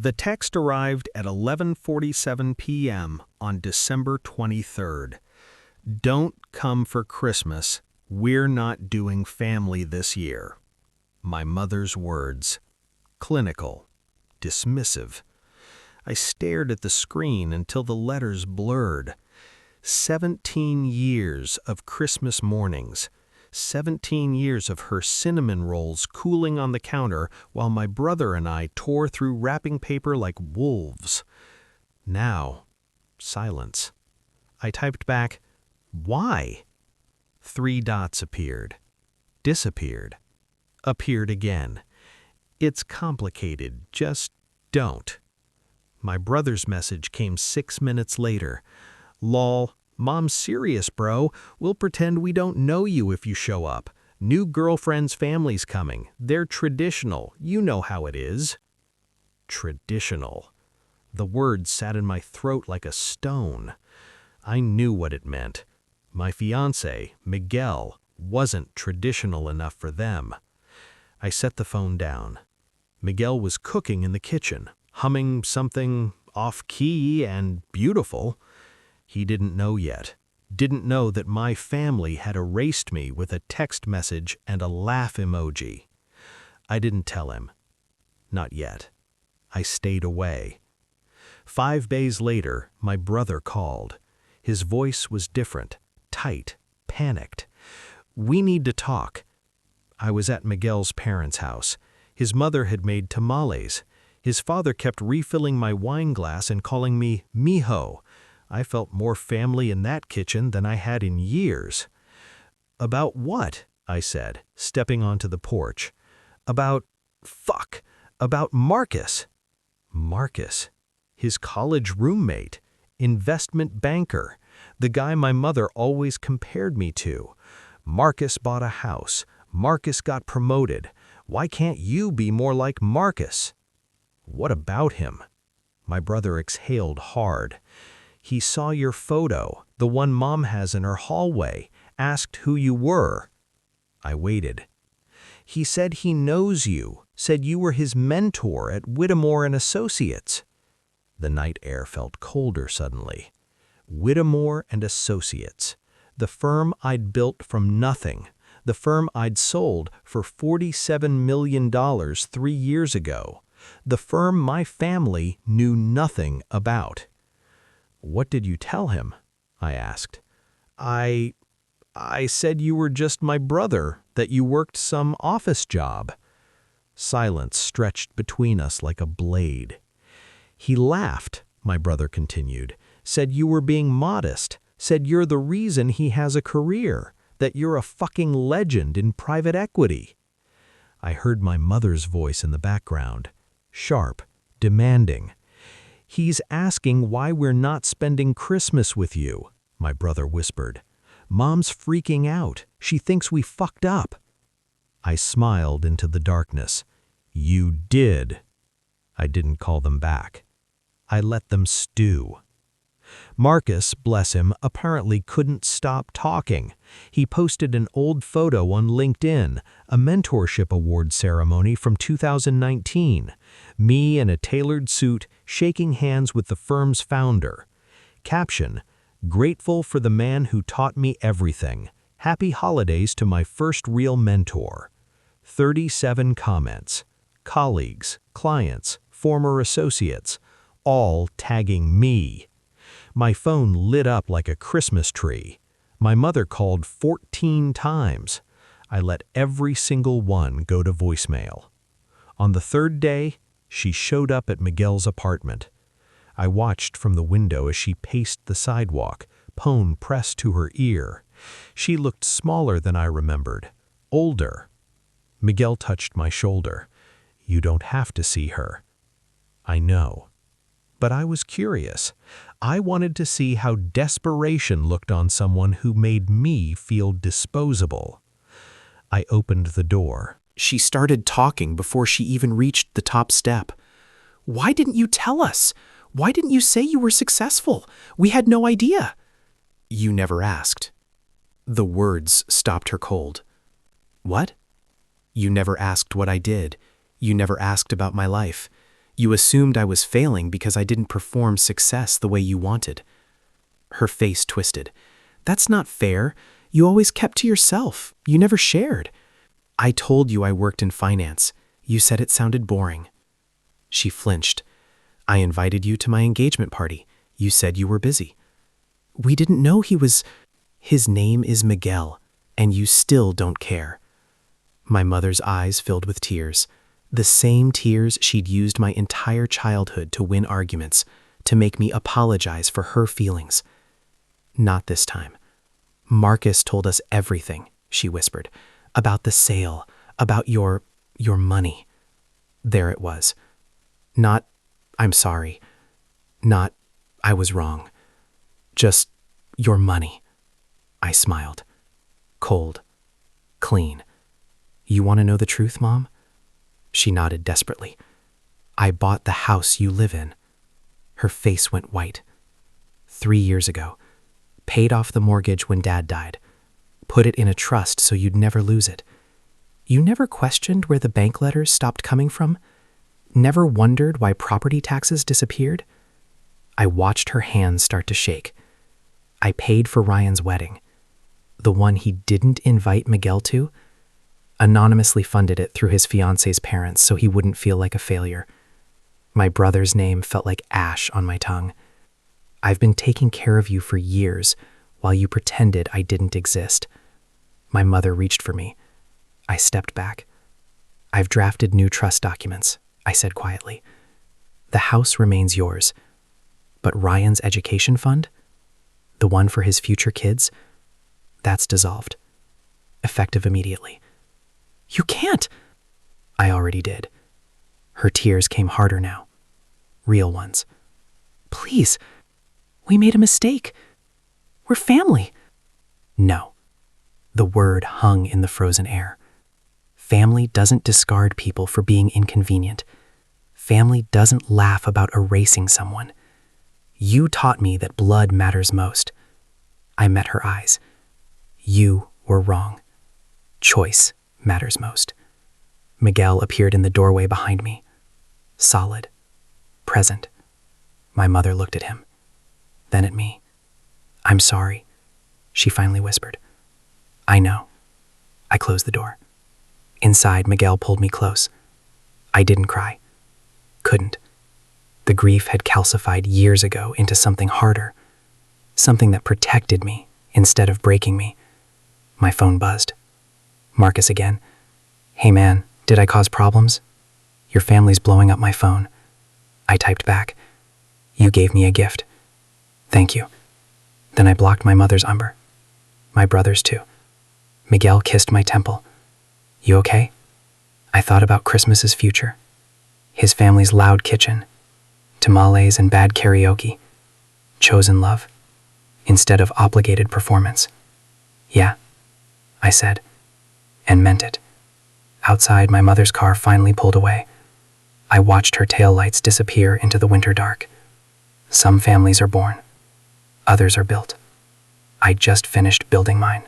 The text arrived at 11:47 p.m. on December 23rd. Don't come for Christmas. We're not doing family this year. My mother's words. Clinical. Dismissive. I stared at the screen until the letters blurred. 17 years of Christmas mornings. 17 years of her cinnamon rolls cooling on the counter while my brother and I tore through wrapping paper like wolves. Now, silence. I typed back, "Why?" 3 dots appeared. Disappeared. Appeared again. It's complicated. Just don't. My brother's message came 6 minutes later. Lol. Mom's serious, bro. We'll pretend we don't know you if you show up. New girlfriend's family's coming. They're traditional. You know how it is. Traditional. The word sat in my throat like a stone. I knew what it meant. My fiancé, Miguel, wasn't traditional enough for them. I set the phone down. Miguel was cooking in the kitchen, humming something off-key and beautiful. He didn't know yet. Didn't know that my family had erased me with a text message and a laugh emoji. I didn't tell him. Not yet. I stayed away. 5 days later, my brother called. His voice was different, tight, panicked. "We need to talk." I was at Miguel's parents' house. His mother had made tamales. His father kept refilling my wine glass and calling me mijo. I felt more family in that kitchen than I had in years. "About what?" I said, stepping onto the porch. About Marcus." Marcus. His college roommate. Investment banker. The guy my mother always compared me to. Marcus bought a house. Marcus got promoted. Why can't you be more like Marcus? "What about him?" My brother exhaled hard. "He saw your photo, the one Mom has in her hallway, asked who you were." I waited. "He said he knows you, said you were his mentor at Whittemore and Associates." The night air felt colder suddenly. Whittemore and Associates. The firm I'd built from nothing. The firm I'd sold for $47 million 3 years ago. The firm my family knew nothing about. "What did you tell him?" I asked. I said you were just my brother, that you worked some office job." Silence stretched between us like a blade. "He laughed," my brother continued, "said you were being modest, said you're the reason he has a career, that you're a fucking legend in private equity." I heard my mother's voice in the background, sharp, demanding. "He's asking why we're not spending Christmas with you," my brother whispered. "Mom's freaking out. She thinks we fucked up." I smiled into the darkness. "You did." I didn't call them back. I let them stew. Marcus, bless him, apparently couldn't stop talking. He posted an old photo on LinkedIn, a mentorship award ceremony from 2019. Me in a tailored suit, shaking hands with the firm's founder. Caption, "Grateful for the man who taught me everything. Happy holidays to my first real mentor." 37 comments. Colleagues, clients, former associates, all tagging me. My phone lit up like a Christmas tree. My mother called 14 times. I let every single one go to voicemail. On the 3rd day, she showed up at Miguel's apartment. I watched from the window as she paced the sidewalk, phone pressed to her ear. She looked smaller than I remembered, older. Miguel touched my shoulder. "You don't have to see her." I know. But I was curious. I wanted to see how desperation looked on someone who made me feel disposable. I opened the door. She started talking before she even reached the top step. "Why didn't you tell us? Why didn't you say you were successful? We had no idea." "You never asked." The words stopped her cold. "What?" "You never asked what I did. You never asked about my life. You assumed I was failing because I didn't perform success the way you wanted. Her face twisted. That's not fair. You always kept to yourself. You never shared. I told you I worked in finance. You said it sounded boring. She flinched. I invited you to my engagement party. You said you were busy. We didn't know he was... His name is Miguel, and you still don't care. My mother's eyes filled with tears. The same tears she'd used my entire childhood to win arguments, to make me apologize for her feelings. Not this time. Marcus told us everything, she whispered, about the sale, about your money. There it was. Not, I'm sorry. Not, I was wrong. Just, your money. I smiled. Cold. Clean. You want to know the truth, Mom? She nodded desperately. I bought the house you live in. Her face went white. 3 years ago. Paid off the mortgage when Dad died. Put it in a trust so you'd never lose it. You never questioned where the bank letters stopped coming from? Never wondered why property taxes disappeared? I watched her hands start to shake. I paid for Ryan's wedding. The one he didn't invite Miguel to? Anonymously funded it through his fiance's parents so he wouldn't feel like a failure. My brother's name felt like ash on my tongue. I've been taking care of you for years while you pretended I didn't exist. My mother reached for me. I stepped back. I've drafted new trust documents, I said quietly. The house remains yours. But Ryan's education fund? The one for his future kids? That's dissolved. Effective immediately. You can't! I already did. Her tears came harder now. Real ones. Please, we made a mistake. We're family. No. The word hung in the frozen air. Family doesn't discard people for being inconvenient. Family doesn't laugh about erasing someone. You taught me that blood matters most. I met her eyes. You were wrong. Choice matters most. Miguel appeared in the doorway behind me. Solid. Present. My mother looked at him. Then at me. I'm sorry, she finally whispered. I know. I closed the door. Inside, Miguel pulled me close. I didn't cry. Couldn't. The grief had calcified years ago into something harder. Something that protected me instead of breaking me. My phone buzzed. Marcus again. Hey man, did I cause problems? Your family's blowing up my phone. I typed back. You gave me a gift. Thank you. Then I blocked my mother's number. My brother's too. Miguel kissed my temple. You okay? I thought about Christmas's future. His family's loud kitchen. Tamales and bad karaoke. Chosen love. Instead of obligated performance. Yeah, I said. And meant it. Outside, my mother's car finally pulled away. I watched her taillights disappear into the winter dark. Some families are born. Others are built. I just finished building mine.